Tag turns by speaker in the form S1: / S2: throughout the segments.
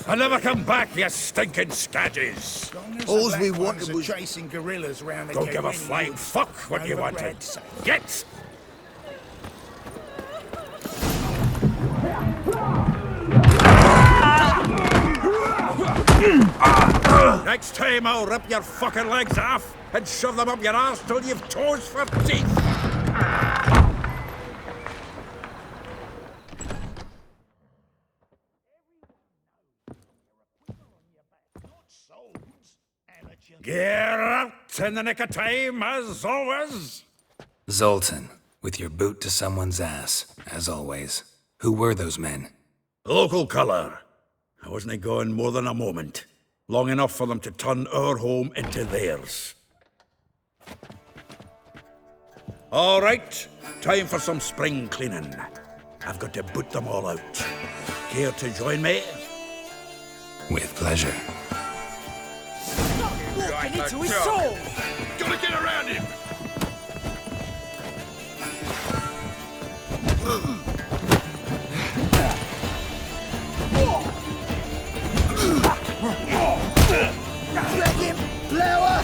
S1: I'll never come back, you stinking scadges.
S2: All we wanted was
S3: chasing gorillas around the
S1: Don't give a flying fuck what you wanted. Get! Next time I'll rip your fucking legs off and shove them up your arse till you've toes for teeth. Get out in the nick of time, as always.
S4: Zoltan, with your boot to someone's ass, as always. Who were those men?
S1: Local colour. I wasn't gone more than a moment. Long enough for them to turn our home into theirs. All right, time for some spring cleaning. I've got to boot them all out. Care to join me?
S4: With pleasure.
S5: Walking into his soul!
S1: Gotta get around him!
S2: Drag him, Flower!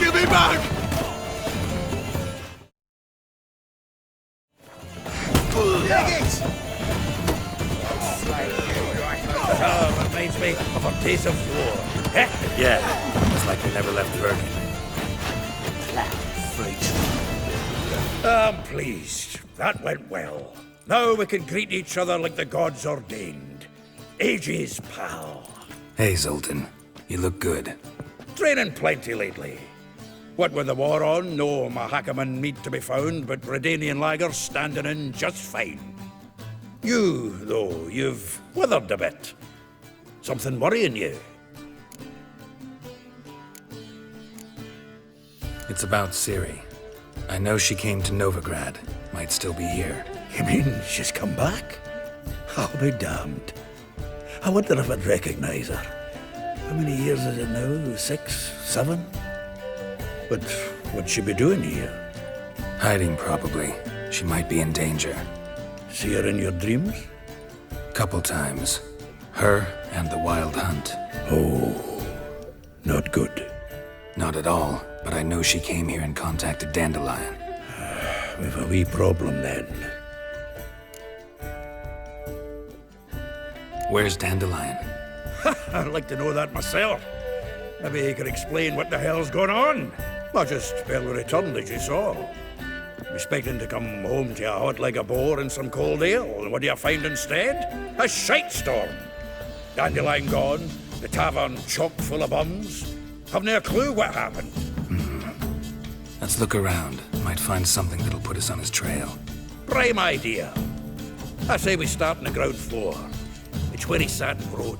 S1: Give me back! That reminds me of a days of war.
S4: Yeah, it's like they never left Vernon.
S1: I'm pleased. That went well. Now we can greet each other like the gods ordained. Ages, pal.
S4: Hey, Zoltan. You look good.
S1: Training plenty lately. What with the war on, no Mahakaman meat to be found, but Redanian lagers standing in just fine. You, though, you've withered a bit. Something worrying you?
S4: It's about Ciri. I know she came to Novigrad. Might still be here.
S1: You mean she's come back? I'll be damned. I wonder if I'd recognize her. How many years is it now? 6, 7? But what'd she be doing here?
S4: Hiding, probably. She might be in danger.
S1: See her in your dreams?
S4: Couple times. Her and the Wild Hunt.
S1: Oh, not good.
S4: Not at all, but I know she came here and contacted Dandelion.
S1: We've a wee problem then.
S4: Where's Dandelion?
S1: I'd like to know that myself. Maybe he could explain what the hell's going on. Not just barely returned, as you saw. Expecting to come home to a hot like a boar and some cold ale, and what do you find instead? A shite storm. Dandelion gone, the tavern chock full of bums. Haven't a clue what happened.
S4: Let's look around. Might find something that'll put us on his trail.
S1: Prime idea. I say we start on the ground floor. It's where he sat and wrote.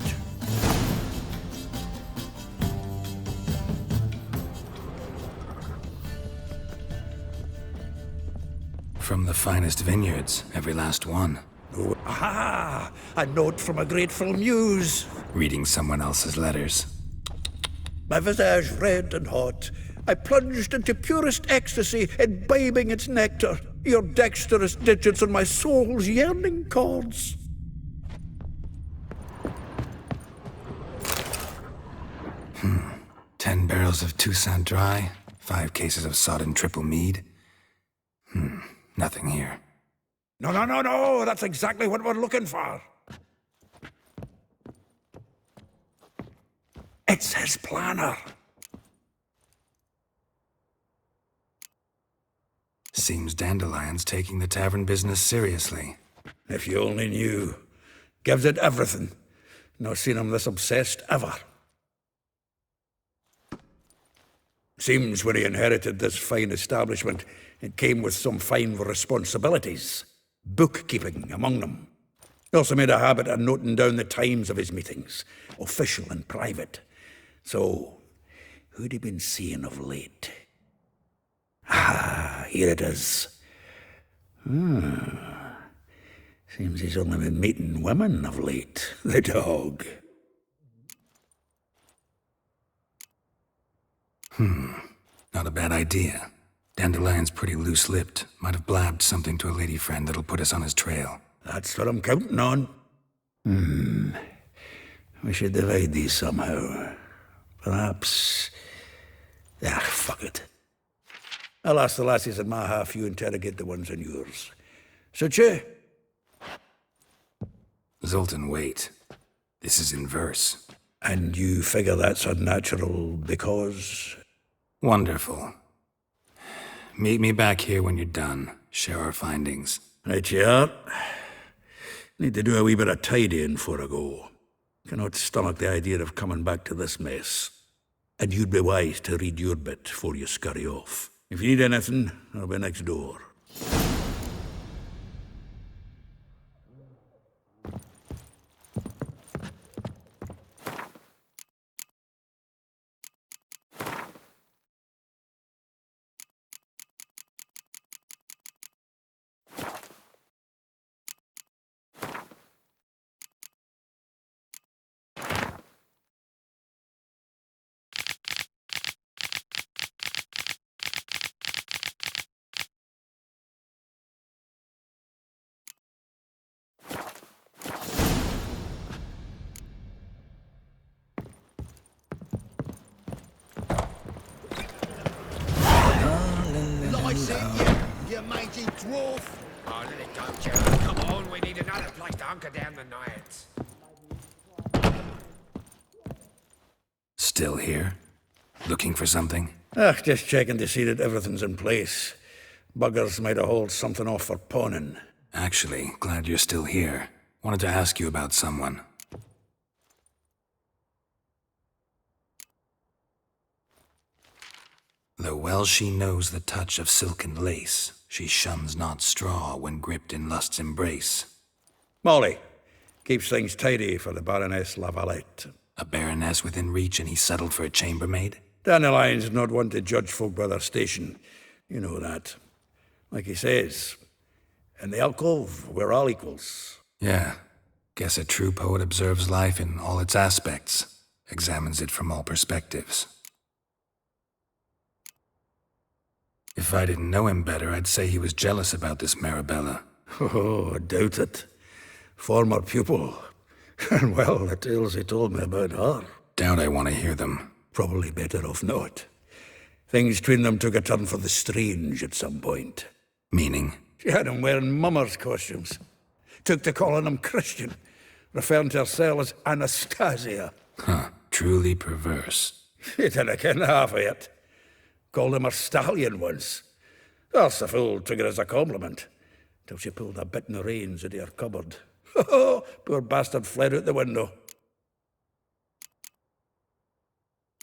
S4: From the finest vineyards, every last one.
S1: Oh, aha! A note from a grateful muse.
S4: Reading someone else's letters.
S1: My visage red and hot, I plunged into purest ecstasy, imbibing its nectar, your dexterous digits on my soul's yearning chords.
S4: Hmm. 10 barrels of Toussaint Dry, 5 cases of sodden triple mead. Nothing here.
S1: No, that's exactly what we're looking for. It's his planner.
S4: Seems Dandelion's taking the tavern business seriously.
S1: If you only knew. Gives it everything. Not seen him this obsessed ever. Seems when he inherited this fine establishment, it came with some fine responsibilities. Bookkeeping among them. He also made a habit of noting down the times of his meetings, official and private. So, who'd he been seeing of late? Ah, here it is. Seems he's only been meeting women of late, the dog.
S4: Not a bad idea. Dandelion's pretty loose-lipped. Might have blabbed something to a lady friend that'll put us on his trail.
S1: That's what I'm counting on. We should divide these somehow. Perhaps... fuck it. I'll ask the lassies in my half, you interrogate the ones in yours. Suit you?
S4: Zoltan, wait. This is in verse.
S1: And you figure that's unnatural because...
S4: Wonderful. Meet me back here when you're done. Share our findings.
S1: Right you are. Need to do a wee bit of tidying before I go. Cannot stomach the idea of coming back to this mess. And you'd be wise to read your bit before you scurry off. If you need anything, I'll be next door.
S2: Lights it, you mangy dwarf.
S3: Oh, let it go, Gerald. Come on, we need another place to hunker down the night.
S4: Still here? Looking for something?
S1: Just checking to see that everything's in place. Buggers might have hauled something off for pawning.
S4: Actually, glad you're still here. Wanted to ask you about someone. Though well she knows the touch of silken lace, she shuns not straw when gripped in lust's embrace.
S1: Molly keeps things tidy for the Baroness Lavalette.
S4: A baroness within reach and he settled for a chambermaid?
S1: Dandelion's not one to judge folk by their station. You know that. Like he says, in the alcove, we're all equals.
S4: Yeah. Guess a true poet observes life in all its aspects, examines it from all perspectives. If I didn't know him better, I'd say he was jealous about this Marabella.
S1: Oh, I doubt it. Former pupil. And well, the tales he told me about her.
S4: Doubt I want to hear them.
S1: Probably better off not. Things between them took a turn for the strange at some point.
S4: Meaning?
S1: She had him wearing mummers' costumes. Took to calling him Christian, referring to herself as Anastasia.
S4: Huh. Truly perverse.
S1: She didn't ken half of it. Called him a stallion once. Else the fool took it as a compliment, till she pulled a bit in the reins out of her cupboard. Oh, poor bastard fled out the window.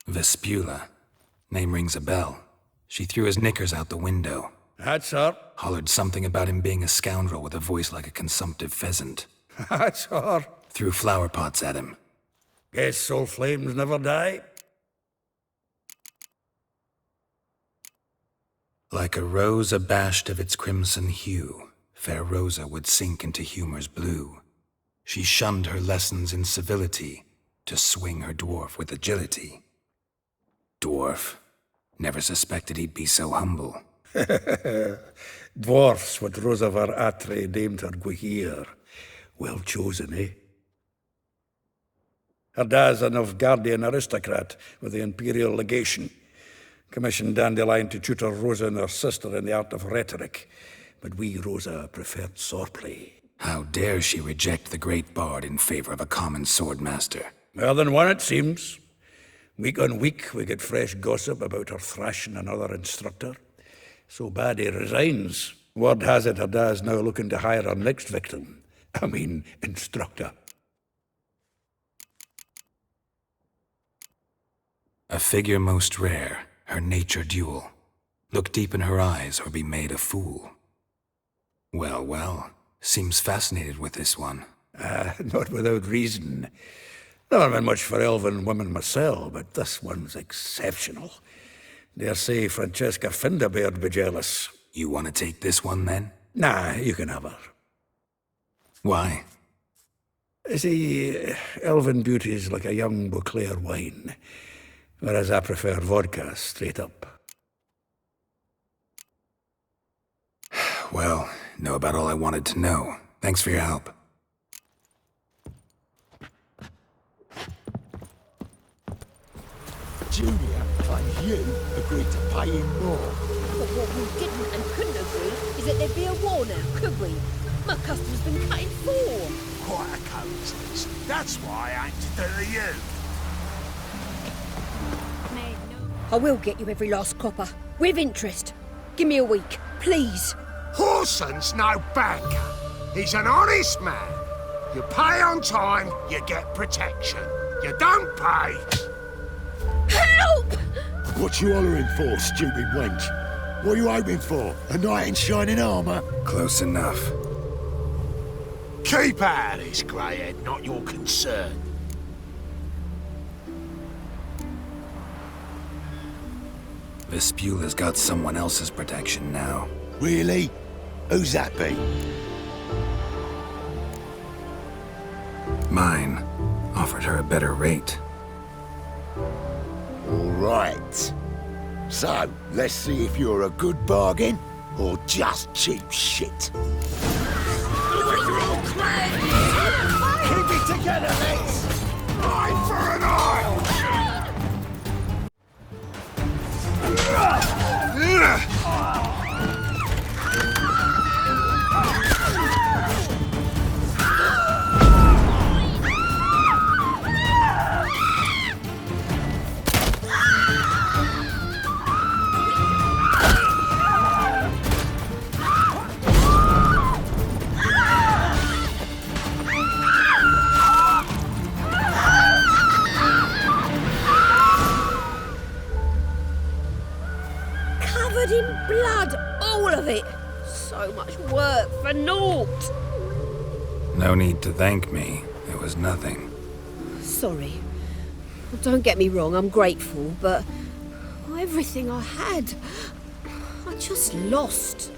S4: Vespula. Name rings a bell. She threw his knickers out the window.
S1: That's her.
S4: Hollered something about him being a scoundrel with a voice like a consumptive pheasant.
S1: That's her.
S4: Threw flower pots at him.
S1: Guess soul flames never die.
S4: Like a rose abashed of its crimson hue, fair Rosa would sink into humor's blue. She shunned her lessons in civility to swing her dwarf with agility. Dwarf. Never suspected he'd be so humble.
S1: Dwarfs, what Rosa var Atre named her Guihir. Well chosen, eh? Her dad's a Novgardian aristocrat with the Imperial Legation. Commissioned Dandelion to tutor Rosa and her sister in the art of rhetoric, but we, Rosa, preferred swordplay.
S4: How dare she reject the great bard in favor of a common swordmaster?
S1: More than one, it seems. Week on week, we get fresh gossip about her thrashing another instructor. So bad he resigns. Word has it her dad's now looking to hire her next victim. I mean, instructor.
S4: A figure most rare, her nature dual. Look deep in her eyes or be made a fool. Well, well, seems fascinated with this one.
S1: Not without reason. Never been much for elven women myself, but this one's exceptional. Dare say Francesca Finderbeard be jealous.
S4: You want to take this one, then?
S1: Nah, you can have her.
S4: Why?
S1: See, elven beauty's like a young Beauclair wine, whereas I prefer vodka straight up.
S4: Well, know about all I wanted to know. Thanks for your help.
S2: Junior claims you agreed to pay him more.
S5: But what we didn't and couldn't agree is that there'd be a war now, could we? My customer's been cut in four.
S6: Quite a coincidence. That's why I ain't to do to you.
S5: I will get you every last copper, with interest. Give me a week, please.
S6: Horson's no banker. He's an honest man. You pay on time, you get protection. You don't pay.
S5: Help!
S2: What you hollering for, stupid wench? What are you hoping for? A knight in shining armour?
S4: Close enough.
S6: Keep out of this, greyhead, not your concern.
S4: Vespula's got someone else's protection now.
S2: Really? Who's that be?
S4: Mine. Offered her a better rate.
S2: All right. So, let's see if you're a good bargain or just cheap shit. Keep it together, mates!
S6: Eye for an eye!
S5: Covered in blood, all of it. So much work for naught.
S4: No need to thank me. It was nothing.
S5: Sorry. Don't get me wrong, I'm grateful, but everything I had, I just lost.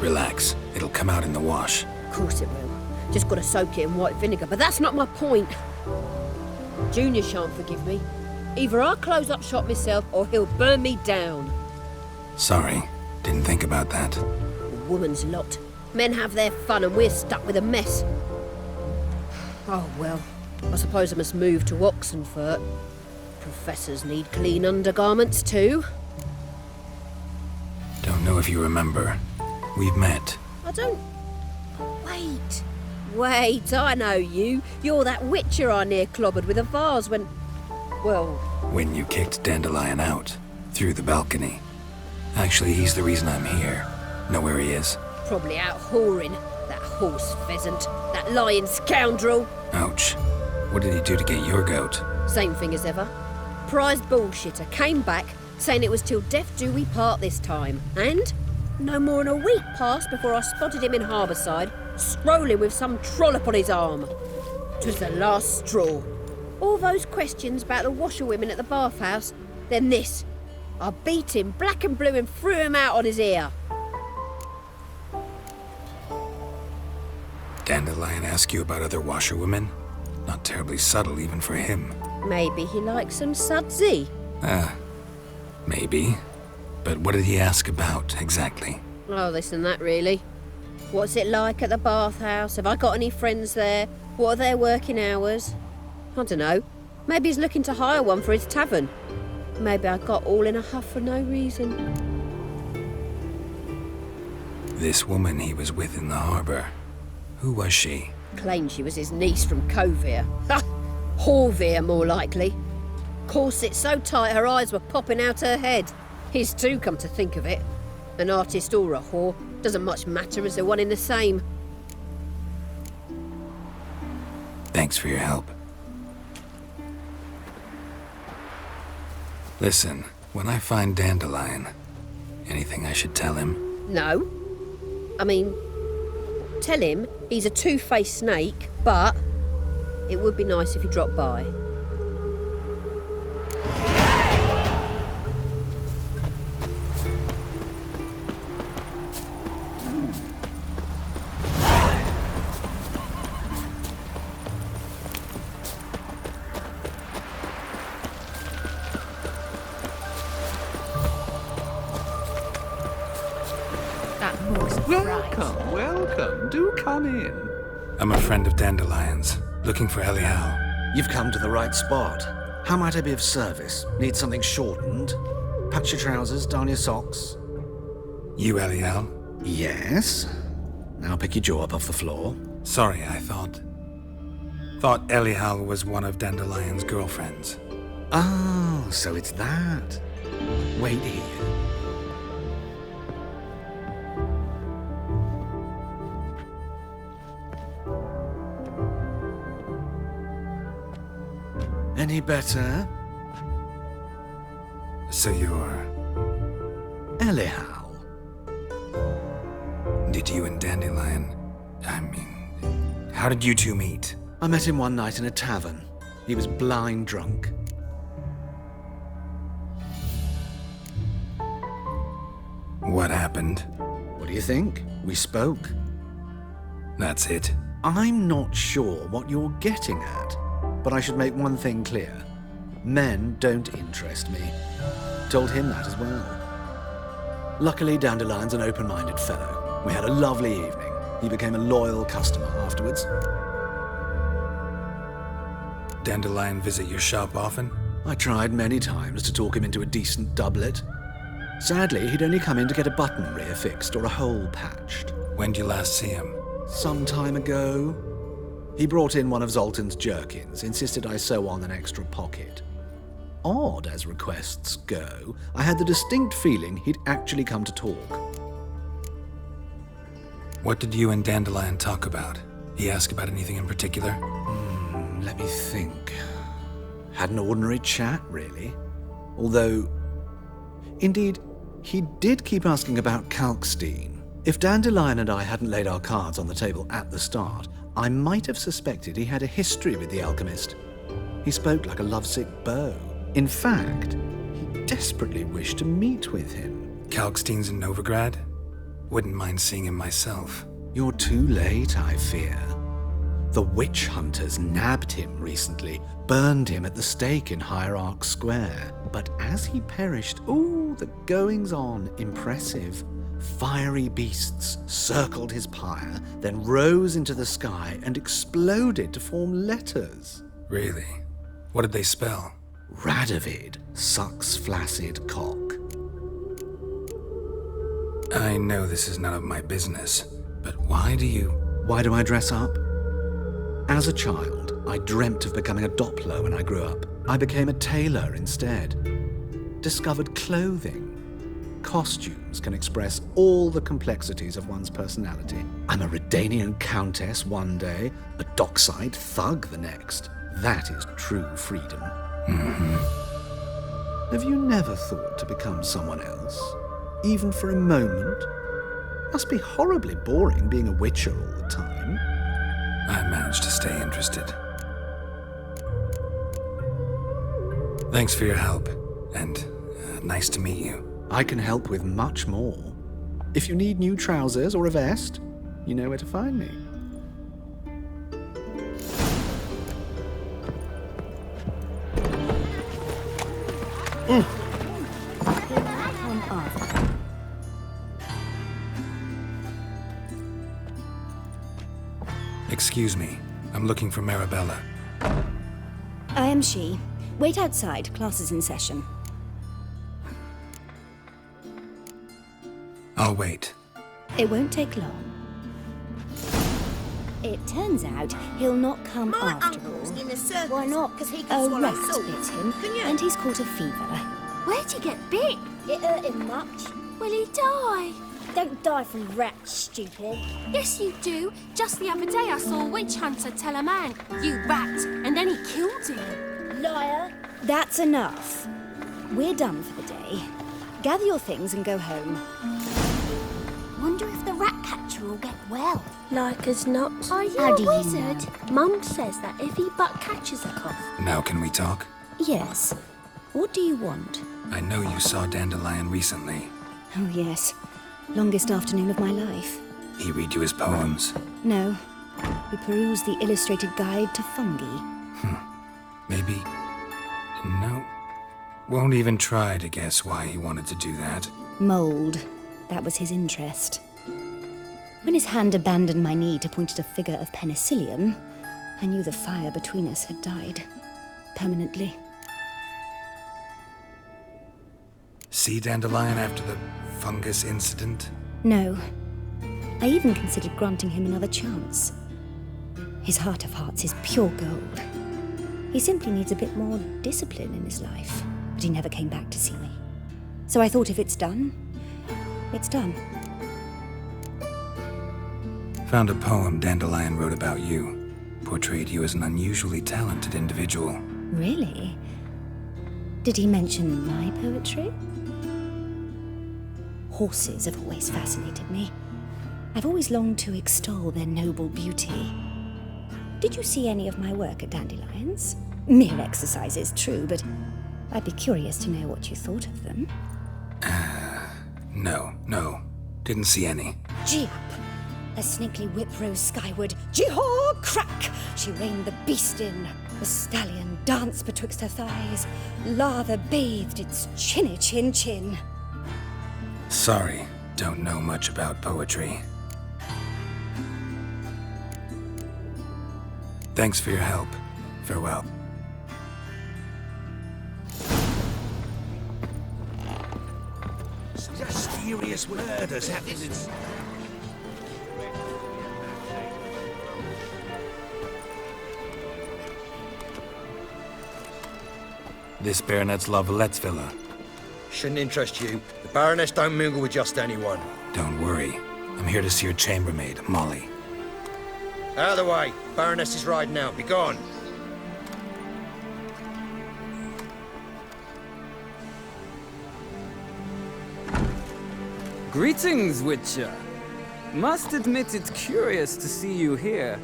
S4: Relax. It'll come out in the wash.
S5: Of course it will. Just gotta soak it in white vinegar, but that's not my point. Junior shan't forgive me. Either I'll close up shop myself or he'll burn me down.
S4: Sorry. Didn't think about that.
S5: A woman's lot. Men have their fun and we're stuck with a mess. Oh well, I suppose I must move to Oxenfurt. Professors need clean undergarments too.
S4: Don't know if you remember. We've met.
S5: I don't... Wait, I know you. You're that witcher I near clobbered with a vase when... Well...
S4: When you kicked Dandelion out. Through the balcony. Actually, he's the reason I'm here. Know where he is?
S5: Probably out whoring. That horse pheasant. That lying scoundrel.
S4: Ouch. What did he do to get your goat?
S5: Same thing as ever. Prize bullshitter came back, saying it was till death do we part this time. And no more than a week passed before I spotted him in Harbourside, strolling with some trollop on his arm. 'Twas the last straw. All those questions about the washerwomen at the bathhouse, then this. I beat him black and blue and threw him out on his ear.
S4: Dandelion ask you about other washerwomen? Not terribly subtle even for him.
S5: Maybe he likes some sudsy.
S4: Maybe. But what did he ask about, exactly?
S5: Oh, this and that, really. What's it like at the bathhouse? Have I got any friends there? What are their working hours? I don't know. Maybe he's looking to hire one for his tavern. Maybe I got all in a huff for no reason.
S4: This woman he was with in the harbour. Who was she?
S5: Claimed she was his niece from Kovir. Ha! Horvir, more likely. Corset so tight her eyes were popping out her head. His too, come to think of it. An artist or a whore. Doesn't much matter as they're one in the same.
S4: Thanks for your help. Listen, when I find Dandelion, anything I should tell him?
S5: No. I mean, tell him he's a two-faced snake, but it would be nice if he dropped by.
S7: Welcome, welcome. Do come in.
S4: I'm a friend of Dandelion's, looking for Elial.
S7: You've come to the right spot. How might I be of service? Need something shortened? Patch your trousers, darn your socks.
S4: You Elial?
S7: Yes. Now pick your jaw up off the floor.
S4: Sorry, I thought Elial was one of Dandelion's girlfriends.
S7: Oh, so it's that. Wait here. Any better?
S4: So you're...
S7: Elial.
S4: Did you and Dandelion... how did you two meet?
S7: I met him one night in a tavern. He was blind drunk.
S4: What happened?
S7: What do you think? We spoke.
S4: That's it?
S7: I'm not sure what you're getting at, but I should make one thing clear. Men don't interest me. Told him that as well. Luckily, Dandelion's an open-minded fellow. We had a lovely evening. He became a loyal customer afterwards.
S4: Dandelion visit your shop often?
S7: I tried many times to talk him into a decent doublet. Sadly, he'd only come in to get a button rear fixed or a hole patched.
S4: When'd you last see him?
S7: Some time ago. He brought in one of Zoltan's jerkins, insisted I sew on an extra pocket. Odd as requests go, I had the distinct feeling he'd actually come to talk.
S4: What did you and Dandelion talk about? He asked about anything in particular?
S7: Let me think. Had an ordinary chat, really. Although, indeed, he did keep asking about Kalkstein. If Dandelion and I hadn't laid our cards on the table at the start, I might have suspected he had a history with the alchemist. He spoke like a lovesick beau. In fact, he desperately wished to meet with him.
S4: Kalkstein's in Novigrad? Wouldn't mind seeing him myself.
S7: You're too late, I fear. The witch hunters nabbed him recently, burned him at the stake in Hierarch Square. But as he perished, the goings-on impressive. Fiery beasts circled his pyre, then rose into the sky and exploded to form letters.
S4: Really? What did they spell?
S7: Radovid sucks flaccid cock.
S4: I know this is none of my business, but why do
S7: I dress up? As a child, I dreamt of becoming a Doppler when I grew up. I became a tailor instead. Discovered clothing. Costumes can express all the complexities of one's personality. I'm a Redanian countess one day, a dockside thug the next. That is true freedom. Have you never thought to become someone else? Even for a moment? Must be horribly boring being a witcher all the time.
S4: I managed to stay interested. Thanks for your help, and nice to meet you.
S7: I can help with much more. If you need new trousers or a vest, you know where to find me.
S4: Excuse me, I'm looking for Marabella.
S8: I am she. Wait outside, class is in session.
S4: I'll wait.
S8: It won't take long. It turns out he'll not come
S5: My
S8: after
S5: uncle's
S8: all.
S5: in the circus.
S8: Why not?
S5: Because he
S8: A
S5: can swallow
S8: rat
S5: salt.
S8: bit him,
S5: Can you?
S8: and he's caught a fever.
S9: Where'd he get bit?
S8: It hurt him much.
S9: Will he die?
S8: Don't die from rats, stupid.
S9: Yes, you do. Just the other day I saw a witch hunter tell a man, "You rat," and then he killed him.
S8: Liar. That's enough. We're done for the day. Gather your things and go home.
S9: Wonder if the rat catcher will get well.
S5: Like as not.
S9: Are you
S8: How
S9: a
S8: do you
S9: wizard? Mum says that if he but catches a cough.
S4: Now can we talk?
S8: Yes. What do you want?
S4: I know you saw Dandelion recently.
S8: Oh, yes. Longest afternoon of my life.
S4: He read you his poems.
S8: No. We perused the illustrated guide to fungi.
S4: Maybe... No. Won't even try to guess why he wanted to do that.
S8: Mold. That was his interest. When his hand abandoned my knee to point at a figure of penicillium, I knew the fire between us had died. Permanently.
S4: See Dandelion after the fungus incident?
S8: No. I even considered granting him another chance. His heart of hearts is pure gold. He simply needs a bit more discipline in his life. But he never came back to see me. So I thought if it's done, it's done.
S4: Found a poem Dandelion wrote about you. Portrayed you as an unusually talented individual.
S8: Really? Did he mention my poetry? Horses have always fascinated me. I've always longed to extol their noble beauty. Did you see any of my work at Dandelion's? Mere exercises, true, but I'd be curious to know what you thought of them.
S4: No. Didn't see any.
S8: Gee up! A snakely whip rose skyward. Jee-haw! Crack! She reined the beast in. The stallion danced betwixt her thighs. Lava bathed its chinny chin.
S4: Sorry, don't know much about poetry. Thanks for your help. Farewell.
S6: Some mysterious murders happening.
S4: This Baronet's Lavalettes villa.
S10: Shouldn't interest you. The Baroness don't mingle with just anyone.
S4: Don't worry. I'm here to see your chambermaid, Molly.
S10: Out of the way. Baroness is riding out. Be gone.
S11: Greetings, Witcher. Must admit it's curious to see you here.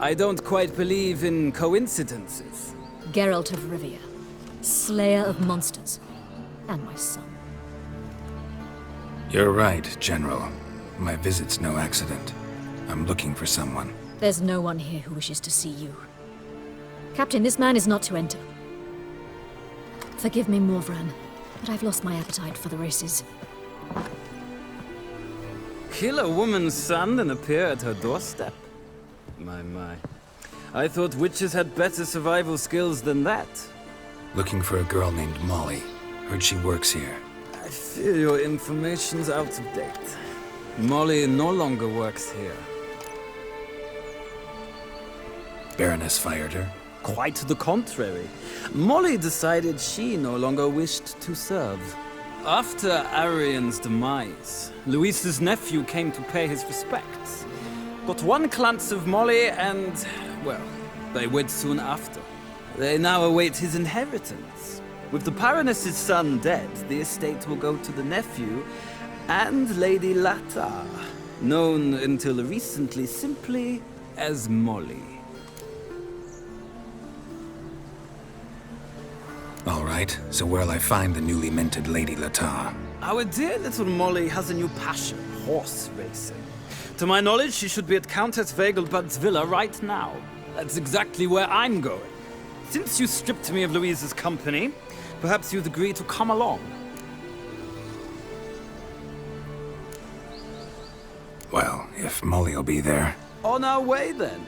S11: I don't quite believe in coincidences.
S12: Geralt of Rivia, slayer of monsters, and my son.
S4: You're right, General. My visit's no accident. I'm looking for someone.
S12: There's no one here who wishes to see you. Captain, this man is not to enter. Forgive me, Morvran, but I've lost my appetite for the races.
S11: Kill a woman's son and appear at her doorstep? My. I thought witches had better survival skills than that.
S4: Looking for a girl named Molly. Heard she works here.
S11: I fear your information's out of date. Molly no longer works here.
S4: Baroness fired her?
S11: Quite the contrary. Molly decided she no longer wished to serve. After Arian's demise, Luis's nephew came to pay his respects. Got one glance of Molly and, well, they wed soon after. They now await his inheritance. With the Baroness's son dead, the estate will go to the nephew and Lady Latar, known until recently simply as Molly.
S4: All right, so where'll I find the newly minted Lady Latar?
S11: Our dear little Molly has a new passion, horse racing. To my knowledge, she should be at Countess Vegelbud's villa right now. That's exactly where I'm going. Since you stripped me of Louise's company, perhaps you'd agree to come along.
S4: Well, if Molly'll be there.
S11: On our way, then.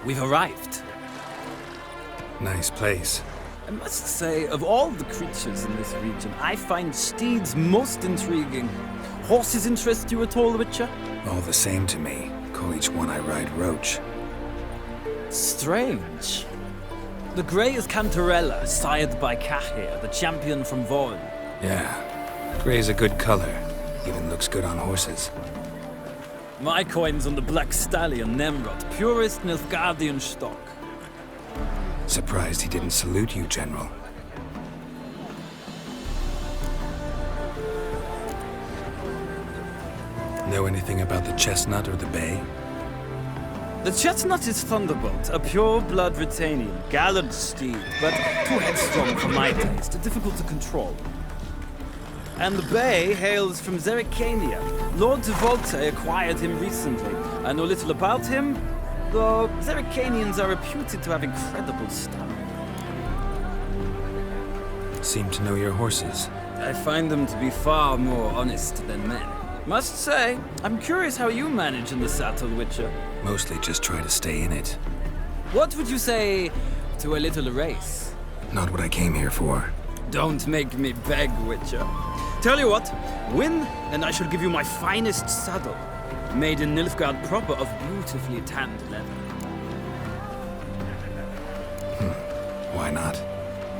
S11: We've arrived.
S4: Nice place.
S11: I must say, of all the creatures in this region, I find steeds most intriguing. Horses interest you at all, Witcher?
S4: All the same to me. Call each one I ride Roach.
S11: Strange. The grey is Cantarella, sired by Cahir, the champion from Vorn.
S4: Yeah. Gray's a good color. Even looks good on horses.
S11: My coin's on the Black Stallion, Nemrod, purest Nilfgaardian stock.
S4: Surprised he didn't salute you, General. Know anything about the Chestnut or the Bay?
S11: The Chestnut is Thunderbolt, a pure-blood Retanian, gallant steed, but too headstrong for my taste, difficult to control. And the Bay hails from Zerrikania. Lord Devolte acquired him recently. I know little about him, though Zerrikanians are reputed to have incredible stamina.
S4: Seem to know your horses.
S11: I find them to be far more honest than men. Must say, I'm curious how you manage in the saddle, Witcher.
S4: Mostly just try to stay in it.
S11: What would you say to a little race?
S4: Not what I came here for.
S11: Don't make me beg, Witcher. Tell you what, win, and I shall give you my finest saddle, made in Nilfgaard proper of beautifully tanned leather.
S4: Why not?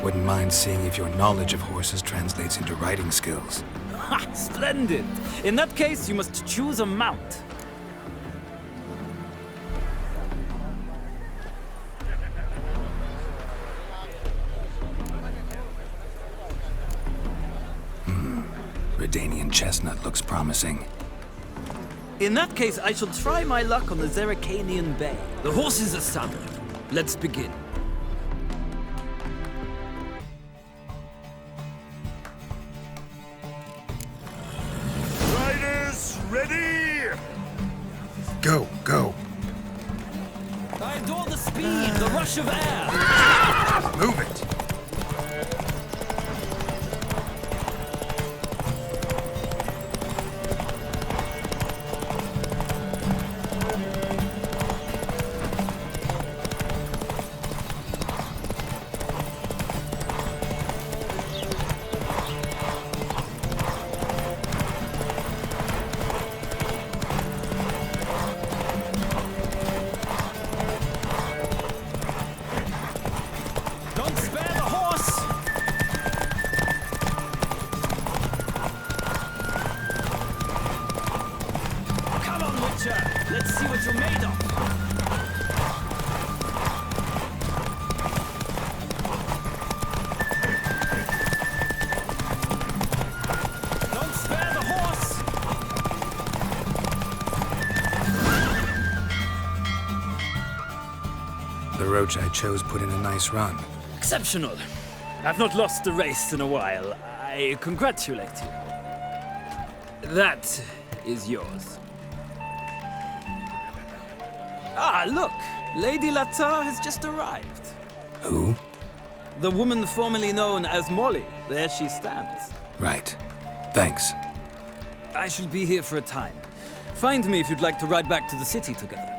S4: Wouldn't mind seeing if your knowledge of horses translates into riding skills.
S11: Ha! Splendid! In that case, you must choose a mount.
S4: Redanian Chestnut looks promising.
S11: In that case, I shall try my luck on the Zerrikanian Bay. The horses are saddled. Let's begin.
S6: Riders, ready?
S4: Go, go.
S11: I adore the speed, the rush of air.
S4: Move it.
S11: Let's see what you're made of. Don't spare the horse.
S4: The roach I chose put in a nice run.
S11: Exceptional. I've not lost a race in a while. I congratulate you. That is yours. Ah, look! Lady Latar has just arrived.
S4: Who?
S11: The woman formerly known as Molly. There she stands.
S4: Right. Thanks.
S11: I shall be here for a time. Find me if you'd like to ride back to the city together.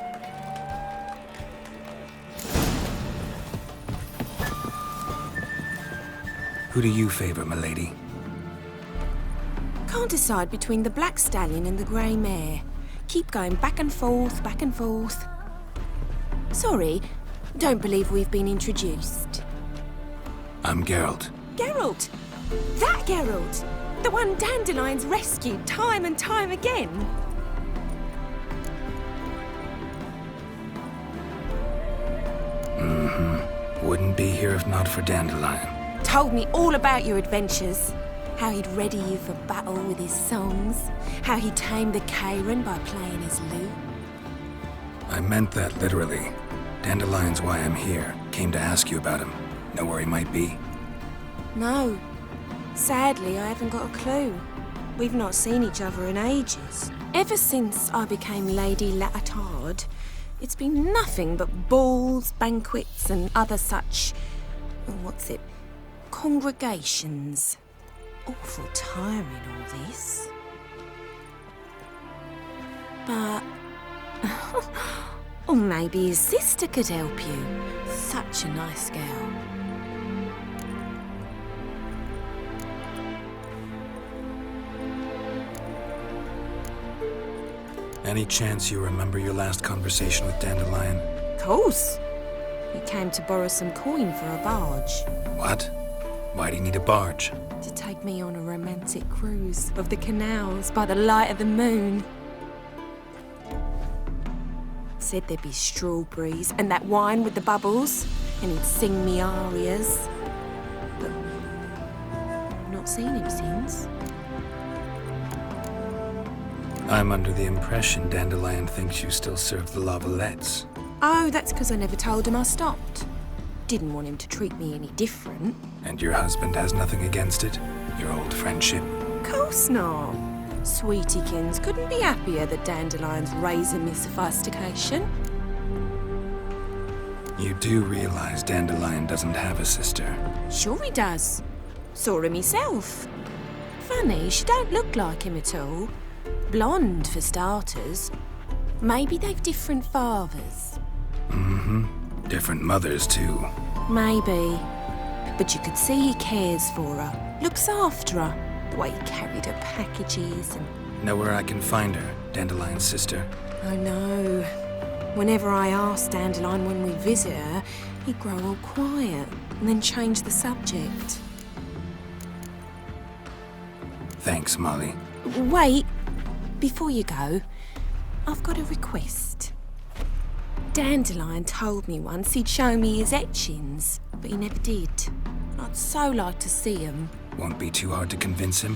S4: Who do you favor, milady?
S13: Can't decide between the black stallion and the grey mare. Keep going back and forth, back and forth. Sorry, don't believe we've been introduced.
S4: I'm Geralt.
S13: Geralt! That Geralt! The one Dandelion's rescued time and time again.
S4: Wouldn't be here if not for Dandelion.
S13: Told me all about your adventures. How he'd ready you for battle with his songs. How he tamed the Kayran by playing his lute.
S4: I meant that literally. Dandelion's why I'm here. Came to ask you about him. Know where he might be?
S13: No. Sadly, I haven't got a clue. We've not seen each other in ages. Ever since I became Lady Latard, it's been nothing but balls, banquets, and other such... congregations. Awful tiring, all this. But... or maybe his sister could help you. Such a nice girl.
S4: Any chance you remember your last conversation with Dandelion?
S13: Course. He came to borrow some coin for a barge.
S4: What? Why do you need a barge?
S13: To take me on a romantic cruise of the canals by the light of the moon. Said there'd be strawberries and that wine with the bubbles. and he'd sing me arias. But I've not seen him since.
S4: I'm under the impression Dandelion thinks you still serve the Lavalettes.
S13: Oh, that's because I never told him I stopped. Didn't want him to treat me any different.
S4: And your husband has nothing against it? Your old friendship?
S13: Course not. Sweetiekins couldn't be happier that Dandelion's raising me sophistication.
S4: You do realize Dandelion doesn't have a sister?
S13: Sure he does. Saw him myself. Funny, she don't look like him at all. Blonde, for starters. Maybe they've different fathers.
S4: Mm-hmm. Different mothers, too.
S13: Maybe. But you could see he cares for her. Looks after her. The way he carried her packages and...
S4: Know where I can find her, Dandelion's sister?
S13: I know. Whenever I asked Dandelion when we visit her, he'd grow all quiet and then change the subject.
S4: Thanks, Molly.
S13: Wait. Before you go, I've got a request. Dandelion told me once he'd show me his etchings, but he never did. I'd so like to see them.
S4: Won't be too hard to convince him.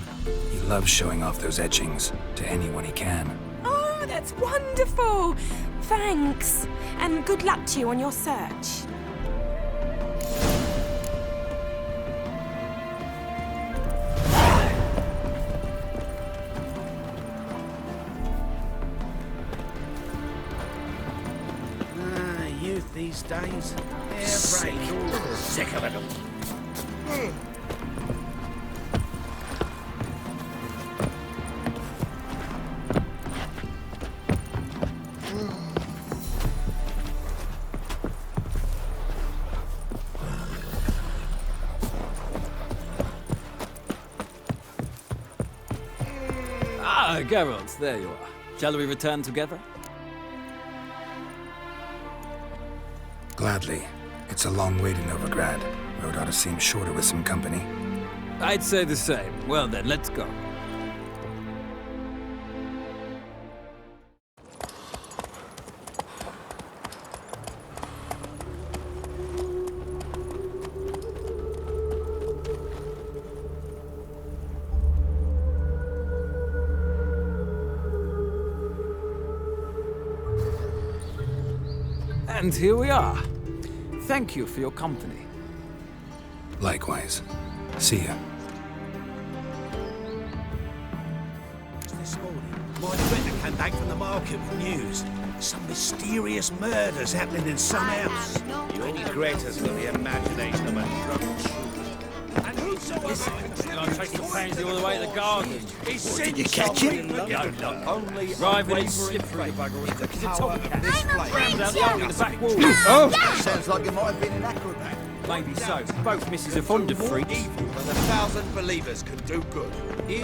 S4: He loves showing off those etchings to anyone he can.
S13: Oh, that's wonderful! Thanks, and good luck to you on your search.
S6: Youth these days, they're brave.
S1: Sick of it all.
S11: Ah, Geralt, there you are. Shall we return together?
S4: Gladly. It's a long way to Novigrad. Road ought to seem shorter with some company.
S11: I'd say the same. Well then, let's go. And here we are. Thank you for your company.
S4: Likewise. See ya.
S6: This morning, my friend came back from the market with news. Some mysterious murders happening in some house.
S3: Your Greta's got the imagination of a drunk troop.
S11: Listen, I traced the pansy all the way to the garden.
S6: Did you catch him?
S11: No.
S6: Only
S11: Driving in slippery bugger. He's a tomcat. Rammed out the opening of the back wall.
S6: Oh! Sounds like it might have been an acrobat.
S11: Maybe so. Both misses are fond of freaks.
S3: Evil when 1,000 believers can do good.
S2: Hey,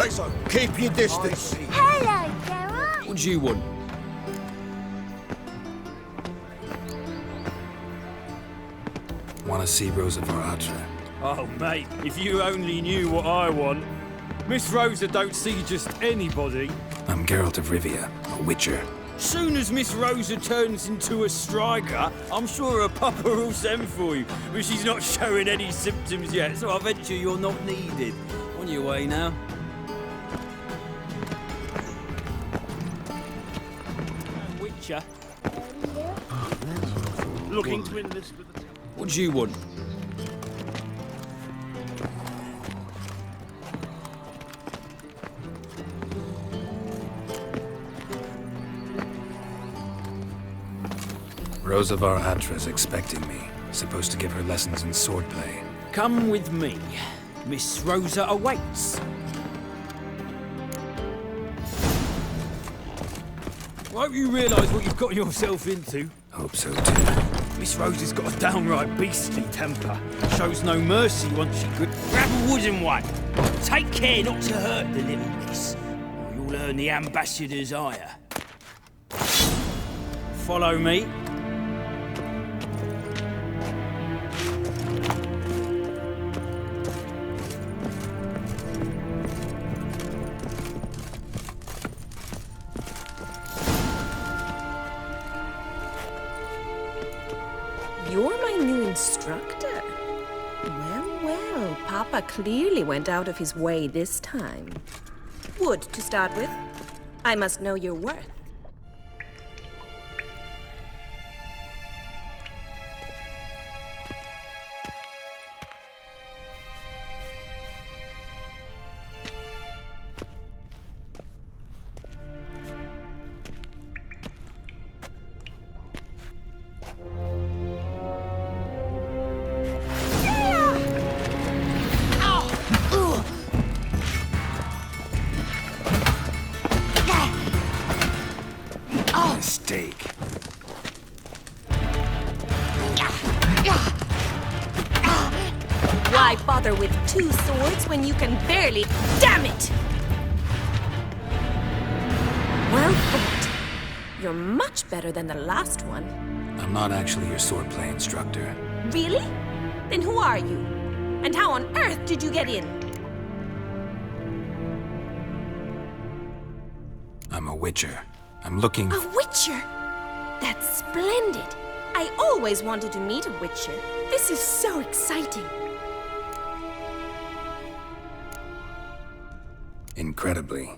S2: keep your distance.
S9: Hello, Geralt.
S11: What do you want?
S4: Want to see Rosa Varatra?
S11: Oh, mate, if you only knew what I want. Miss Rosa don't see just anybody.
S4: I'm Geralt of Rivia, a witcher.
S11: Soon as Miss Rosa turns into a striker, I'm sure her papa will send for you. But she's not showing any symptoms yet, so I venture you're not needed. On your way now. Witcher.
S6: Looking to enlist with the...
S11: What do you want?
S4: Rosa Varatra's expecting me. Supposed to give her lessons in swordplay.
S11: Come with me. Miss Rosa awaits. Won't you realise what you've got yourself into?
S4: Hope so too.
S11: Miss Rosa's got a downright beastly temper. Shows no mercy once she could. Grab a wooden one. Take care not to hurt the little miss, or you'll earn the ambassador's ire. Follow me.
S13: You're my new instructor? Well, well, Papa clearly went out of his way this time. Wood, to start with. I must know your worth.
S4: Mistake.
S13: Why bother with 2 swords when you can barely... Damn it! Well fought. You're much better than the last one.
S4: I'm not actually your swordplay instructor.
S13: Really? Then who are you? And how on earth did you get in?
S4: I'm a witcher. I'm looking...
S13: A witcher? That's splendid. I always wanted to meet a witcher. This is so exciting.
S4: Incredibly.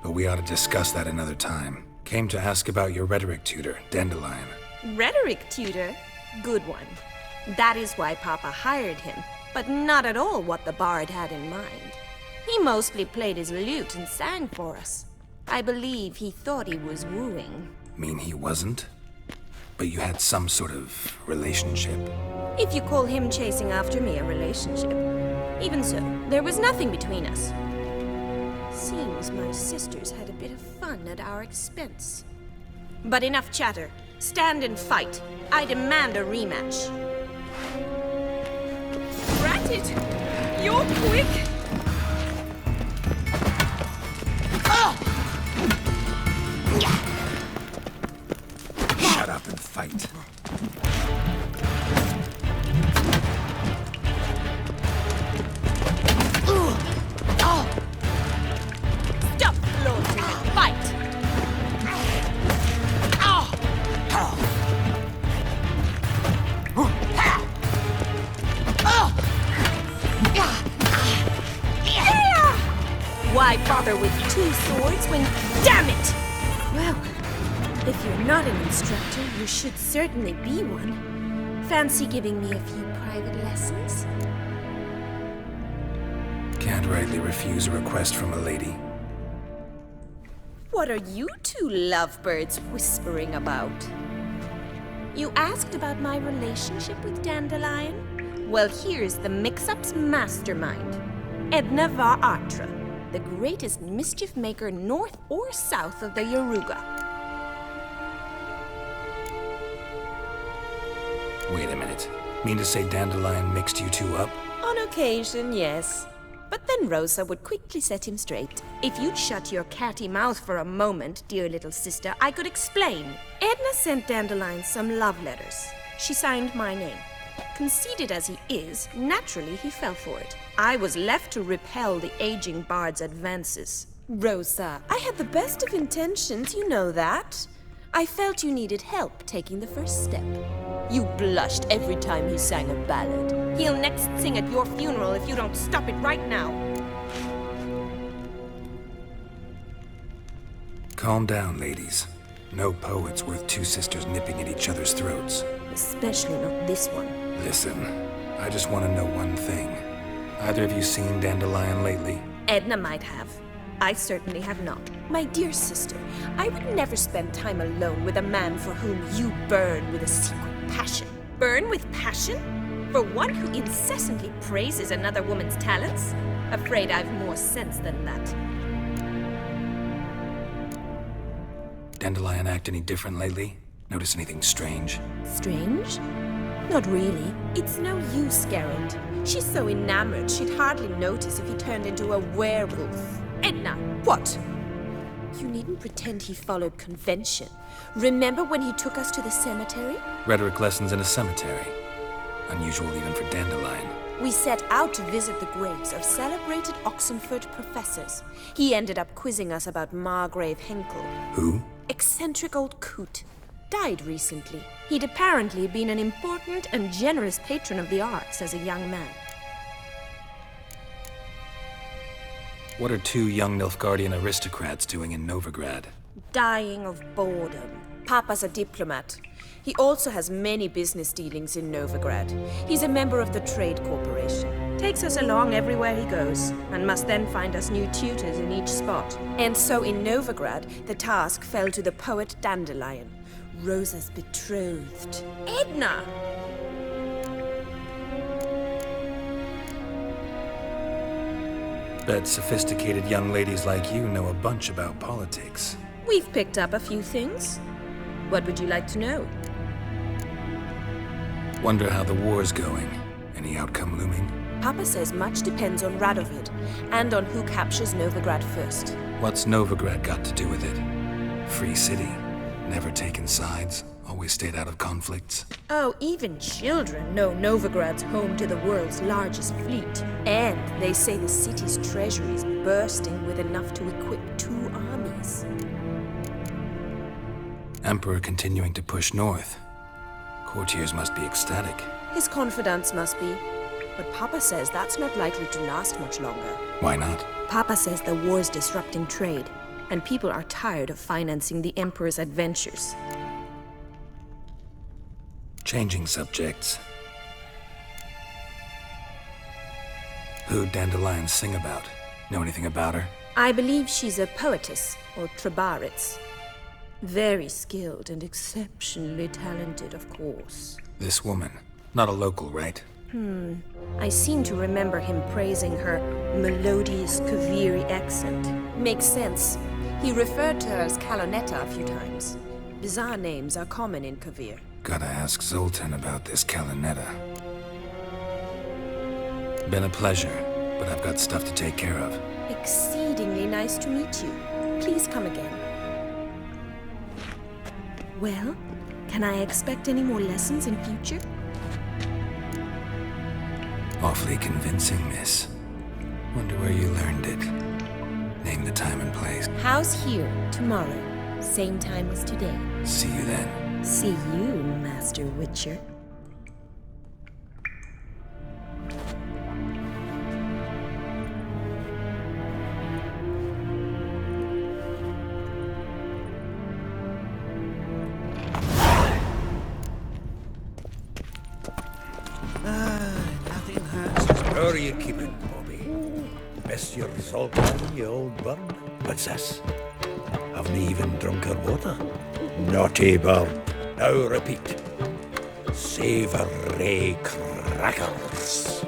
S4: But we ought to discuss that another time. Came to ask about your rhetoric tutor, Dandelion.
S13: Rhetoric tutor? Good one. That is why Papa hired him, but not at all what the bard had in mind. He mostly played his lute and sang for us. I believe he thought he was wooing.
S4: Mean he wasn't? But you had some sort of relationship.
S13: If you call him chasing after me a relationship. Even so, there was nothing between us. Seems my sisters had a bit of fun at our expense. But enough chatter. Stand and fight. I demand a rematch. Rat it! You're quick!
S4: Shut up and fight.
S13: Stop floating and fight! Why bother with 2 swords when... Damn it! Well, if you're not an instructor, you should certainly be one. Fancy giving me a few private lessons?
S4: Can't rightly refuse a request from a lady.
S13: What are you 2 lovebirds whispering about? You asked about my relationship with Dandelion? Well, here's the mix-up's mastermind. Edna var Atra, the greatest mischief maker north or south of the Yaruga.
S4: Wait a minute. Mean to say Dandelion mixed you 2 up?
S13: On occasion, yes. But then Rosa would quickly set him straight. If you'd shut your catty mouth for a moment, dear little sister, I could explain. Edna sent Dandelion some love letters. She signed my name. Conceited as he is, naturally he fell for it. I was left to repel the aging bard's advances. Rosa, I had the best of intentions, you know that. I felt you needed help taking the first step. You blushed every time he sang a ballad. He'll next sing at your funeral if you don't stop it right now.
S4: Calm down, ladies. No poet's worth 2 sisters nipping at each other's throats.
S13: Especially not this one.
S4: Listen, I just want to know one thing. Either of you seen Dandelion lately?
S13: Edna might have. I certainly have not. My dear sister, I would never spend time alone with a man for whom you burn with a secret passion. Burn with passion? For one who incessantly praises another woman's talents? Afraid I've more sense than that.
S4: Dandelion act any different lately? Notice anything strange?
S13: Strange? Not really. It's no use, Geralt. She's so enamored she'd hardly notice if he turned into a werewolf. Edna! What? You needn't pretend he followed convention. Remember when he took us to the cemetery?
S4: Rhetoric lessons in a cemetery. Unusual even for Dandelion.
S13: We set out to visit the graves of celebrated Oxenford professors. He ended up quizzing us about Margrave Henkel.
S4: Who?
S13: Eccentric old coot. died recently. He'd apparently been an important and generous patron of the arts as a young man.
S4: What are two young Nilfgaardian aristocrats doing in Novigrad?
S13: Dying of boredom. Papa's a diplomat. He also has many business dealings in Novigrad. He's a member of the Trade Corporation. Takes us along everywhere he goes, and must then find us new tutors in each spot. And so in Novigrad, the task fell to the poet Dandelion, Rosa's betrothed. Edna!
S4: Bet sophisticated young ladies like you know a bunch about politics.
S13: We've picked up a few things. What would you like to know?
S4: Wonder how the war's going. Any outcome looming?
S13: Papa says much depends on Radovid, and on who captures Novigrad first.
S4: What's Novigrad got to do with it? Free city. Never taken sides. Always stayed out of conflicts.
S13: Oh, even children know Novigrad's home to the world's largest fleet. And they say the city's treasury is bursting with enough to equip 2 armies.
S4: Emperor continuing to push north. Courtiers must be ecstatic.
S13: His confidants must be. But Papa says that's not likely to last much longer.
S4: Why not?
S13: Papa says the war's disrupting trade, and people are tired of financing the Emperor's adventures.
S4: Changing subjects. Who'd Dandelion sing about? Know anything about her?
S13: I believe she's a poetess, or Trebaritz. Very skilled and exceptionally talented, of course.
S4: This woman. Not a local, right?
S13: I seem to remember him praising her melodious Kaviri accent. Makes sense. He referred to her as Kalonetta a few times. Bizarre names are common in Kavir.
S4: Gotta ask Zoltan about this Kalonetta. Been a pleasure, but I've got stuff to take care of.
S13: Exceedingly nice to meet you. Please come again. Well, can I expect any more lessons in future?
S4: Awfully convincing, miss. Wonder where you learned it. Name the time and place.
S13: House here, tomorrow. Same time as today.
S4: See you then.
S13: See you, Master Witcher.
S1: Nothing hurts. How are you keeping, Bobby? Miss your Zoltan, you old bird? What's this? Haven't even drunk her water? Naughty bird. Now repeat. Savoury crackers.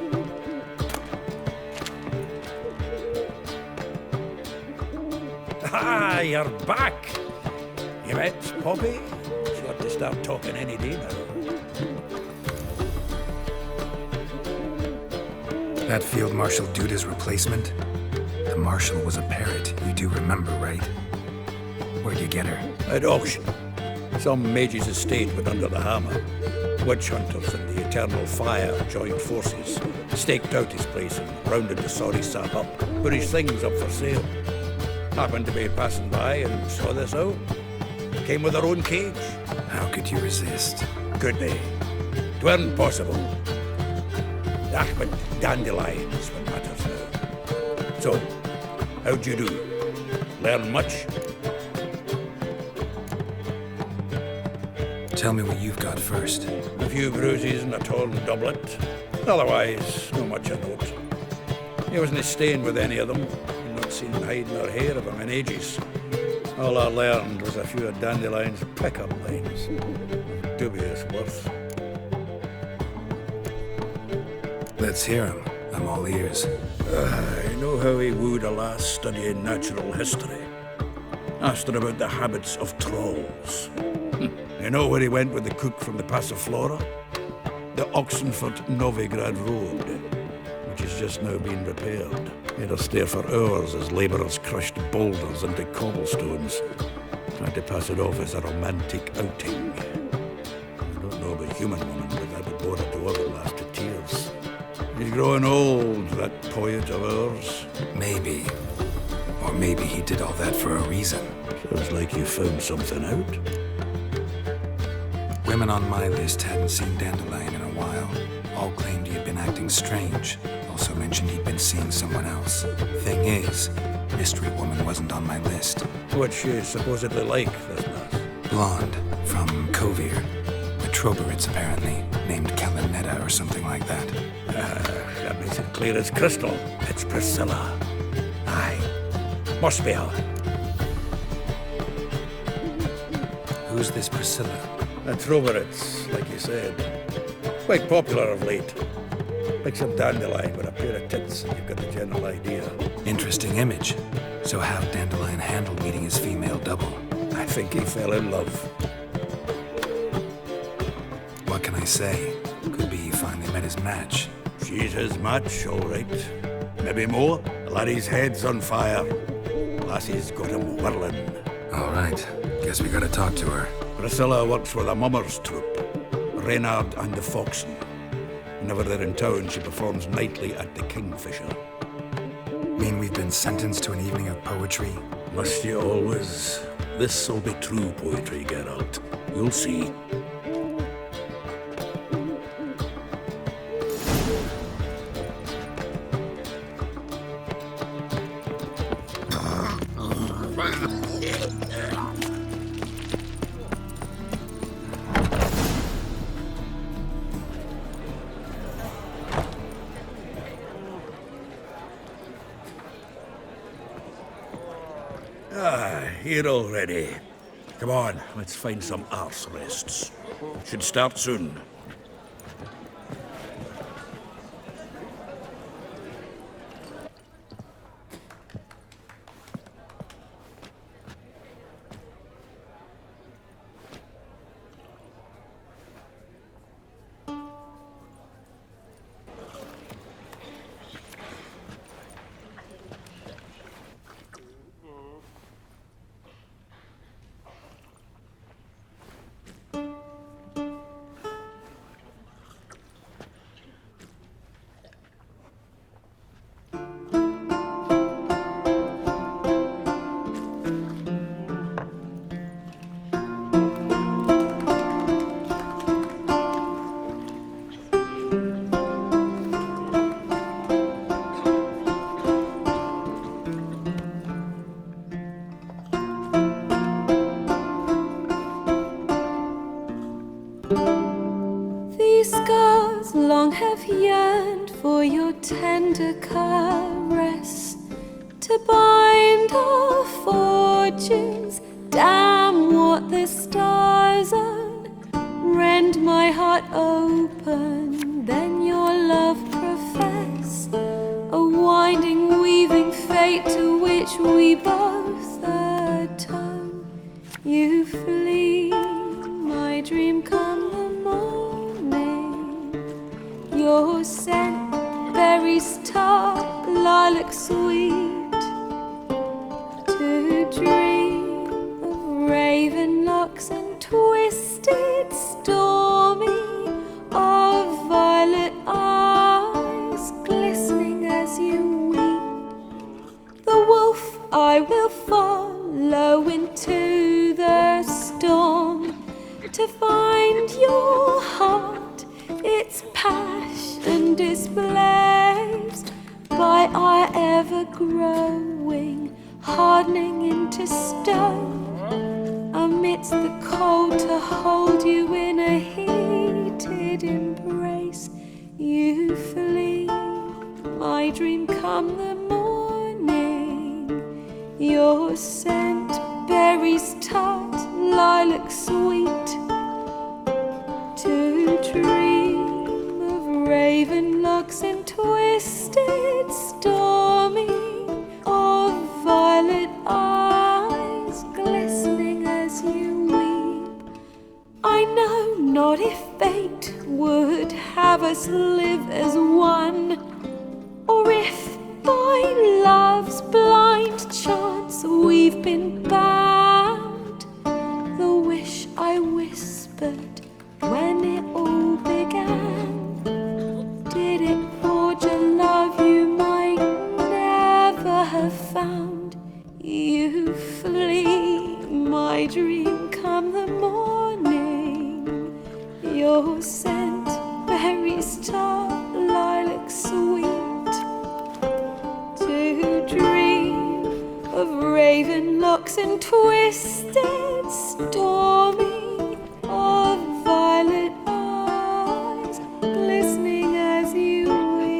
S1: Ah, you're back. You met Poppy? She ought to start talking any day now.
S4: That Field Marshal Duda's replacement? The Marshal was a parrot, you do remember, right? Where'd you get her?
S1: At auction. Some mage's estate went under the hammer. Witch hunters and the Eternal Fire joined forces, staked out his place and rounded the sorry sap up, put his things up for sale. Happened to be passing by and saw this out. Came with her own cage.
S4: How could you resist?
S1: Could they? 'Tweren't possible. That but Dandelion is what matters now. So, how'd you do? Learn much?
S4: Tell me what you've got first.
S1: A few bruises and a torn doublet. Otherwise, not much of note. He wasn't staying with any of them. I'd not seen hiding or hair of him in ages. All I learned was a few of Dandelion's pick-up lines. Dubious worth.
S4: Let's hear him. I'm all ears.
S1: I know how he wooed a lass studying natural history. Asked her about the habits of trolls. You know where he went with the cook from the Passiflora? The Oxenfurt-Novigrad Road, which has just now been repaired. He had to stare for hours as labourers crushed boulders into cobblestones, tried to pass it off as a romantic outing. I don't know about human woman, but that would bore her daughter laugh to tears. He's growing old, that poet of ours.
S4: Maybe. Or maybe he did all that for a reason.
S1: Sounds like you found something out.
S4: Women on my list hadn't seen Dandelion in a while. All claimed he had been acting strange. Also mentioned he'd been seeing someone else. Thing is, Mystery Woman wasn't on my list.
S1: What's she supposedly like, this lass?
S4: Blonde, from Kovir. The Troberits, apparently, named Kalanetta or something like that.
S1: That makes it clear as crystal. It's Priscilla. Aye. Must be her.
S4: Who's this Priscilla?
S1: The Troberits, like you said. Quite popular of late. Like some dandelion with a pair of tits, you've got the general idea.
S4: Interesting image. So how'd Dandelion handle meeting his female double?
S1: I think he fell in love.
S4: What can I say? Could be he finally met his match.
S1: She's his match, all right. Maybe more. The laddie's head's on fire. Lassie's got him whirling.
S4: All right. Guess we gotta talk to her.
S1: Priscilla works for the Mummers troupe. Reynard and the Foxen. Whenever they're in town, she performs nightly at the Kingfisher.
S4: Mean we've been sentenced to an evening of poetry?
S1: Must you always? This'll be true poetry, Geralt. You'll see. Here already. Come on, let's find some arse rests. Should start soon.
S13: Long have yearned for your tender caress, to bind our fortunes. Damn what the stars own. Rend my heart open, then your love profess. A winding, weaving fate to which we both atone. You flee, my dream come the morning. Your scent, berries tart, lilac sweet. To dream of raven locks and twisted, stormy, of violet eyes glistening as you weep. The wolf I will follow into the storm, to find your heart, its passion displaced by our ever-growing, hardening into stone. Amidst the cold, to hold you in a heated embrace. You flee, my dream come the morning. Your scent, berries tart, lilac sweet. To dream of raven locks and twisted, stormy, of violet eyes glistening as you weep. I know not if fate would have us live as one, or if by love's blind chance we've been bound. The wish I whispered when it all began, did it forge a love you might never have found? You flee, my dream come the morning.
S14: your scent, berries tart, lilac sweet. To dream of raven locks and twisted stormy, of violet eyes glistening as you weep.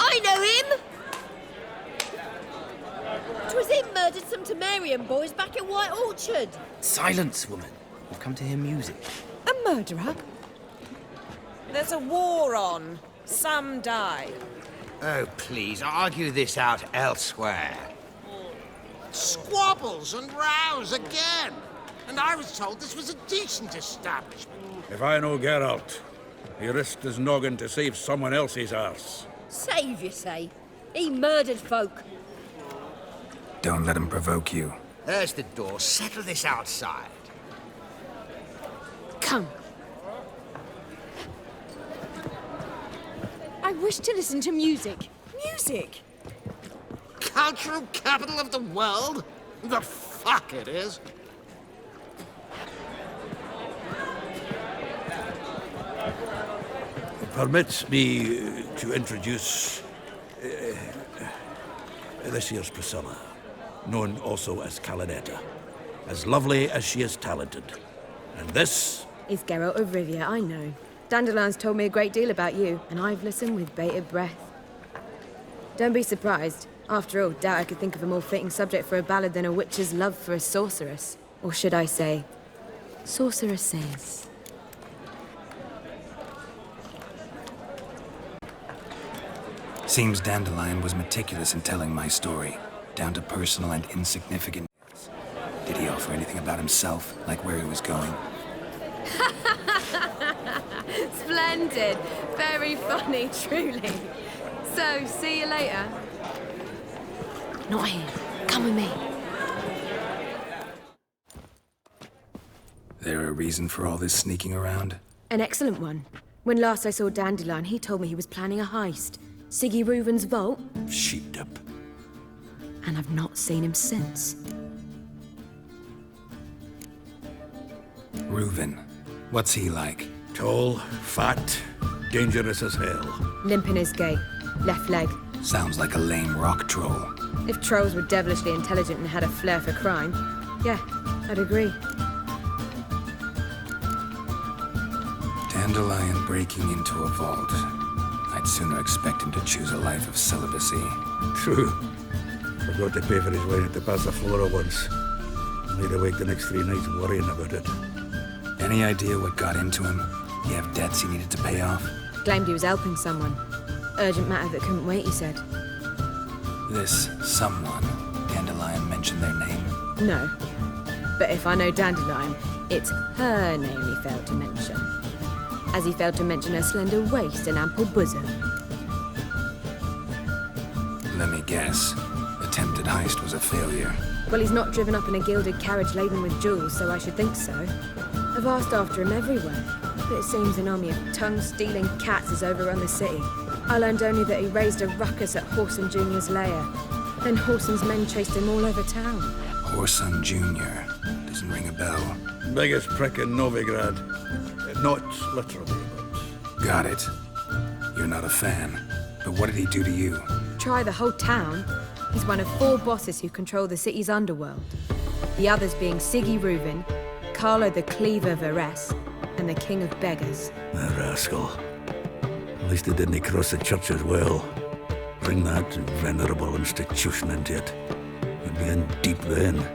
S5: I know him! 'Twas him murdered some Temerian boys back in White Orchard.
S15: Silence, woman. We've come to hear music.
S16: A murderer? There's a war on. Some die.
S3: Oh, please, argue this out elsewhere.
S6: Squabbles and rows again. And I was told this was a decent establishment.
S1: If I know Geralt, he risked his noggin to save someone else's arse.
S5: Save, you say? He murdered folk.
S4: Don't let him provoke you.
S3: There's the door. Settle this outside.
S12: Come. I wish to listen to music.
S16: Music?
S6: Cultural capital of the world? The fuck it is.
S1: Permit me to introduce this here's Priscilla, known also as Calinetta, as lovely as she is talented. And this
S17: is Geralt of Rivia, I know. Dandelion's told me a great deal about you, and I've listened with bated breath. Don't be surprised. After all, doubt I could think of a more fitting subject for a ballad than a witch's love for a sorceress. Or should I say, sorceresses.
S4: Seems Dandelion was meticulous in telling my story, down to personal and insignificant details. Did he offer anything about himself, like where he was going?
S17: Splendid. Very funny, truly. So, see you later.
S12: Not here. Come with me.
S4: There a reason for all this sneaking around?
S17: An excellent one. When last I saw Dandelion, he told me he was planning a heist. Siggy Reuven's vault.
S1: Sheeped up.
S17: And I've not seen him since.
S4: Reuven. What's he like?
S1: Tall, fat, dangerous as hell.
S17: Limp in his gait. Left leg.
S4: Sounds like a lame rock troll.
S17: If trolls were devilishly intelligent and had a flair for crime, yeah, I'd agree.
S4: Dandelion breaking into a vault. I'd sooner expect him to choose a life of celibacy.
S1: True. Forgot to pay for his way into Passiflora once. Laid awake the next 3 nights worrying about it.
S4: Any idea what got into him? He have debts he needed to pay off?
S17: Claimed he was helping someone. Urgent matter that couldn't wait, he said.
S4: This someone, Dandelion mentioned their name?
S17: No. But if I know Dandelion, it's her name he failed to mention. As he failed to mention her slender waist and ample bosom.
S4: Let me guess. Attempted heist was a failure.
S17: Well, he's not driven up in a gilded carriage laden with jewels, so I should think so. I've asked after him everywhere, but it seems an army of tongue-stealing cats has overrun the city. I learned only that he raised a ruckus at Whoreson Jr.'s lair. Then Whoreson's men chased him all over town.
S4: Whoreson Jr. Doesn't ring a bell.
S1: Biggest prick in Novigrad. Not literally, but...
S4: Got it. You're not a fan. But what did he do to you?
S17: Try the whole town. He's one of 4 bosses who control the city's underworld. The others being Siggy Reuven, Carlo the Cleaver Varese, and the King of Beggars.
S1: The rascal. At least he didn't cross the church as well. Bring that venerable institution into it. You'd be in deep then.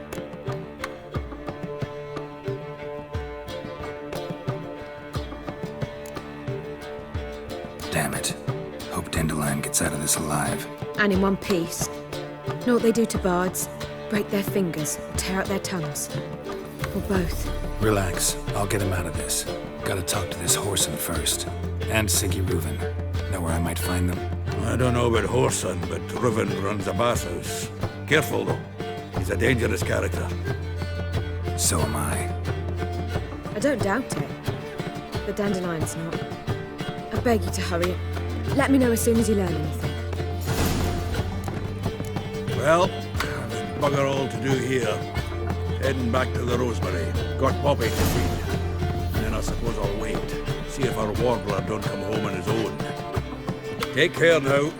S4: Damn it. Hope Dandelion gets out of this alive.
S17: And in one piece. Know what they do to bards? Break their fingers, or tear out their tongues. Or both.
S4: Relax. I'll get him out of this. Gotta talk to this Whoreson first. And Siggy Reuven. Know where I might find them?
S1: I don't know about Whoreson, but Reuven runs a bathhouse. Careful, though. He's a dangerous character.
S4: So am I.
S17: I don't doubt it. But Dandelion's not. I beg you to hurry. Let me know as soon as you learn anything.
S1: Well, there's bugger all to do here. Heading back to the Rosemary. Got Poppy to feed. And then I suppose I'll wait. See if our warbler don't come home on his own. Take care now.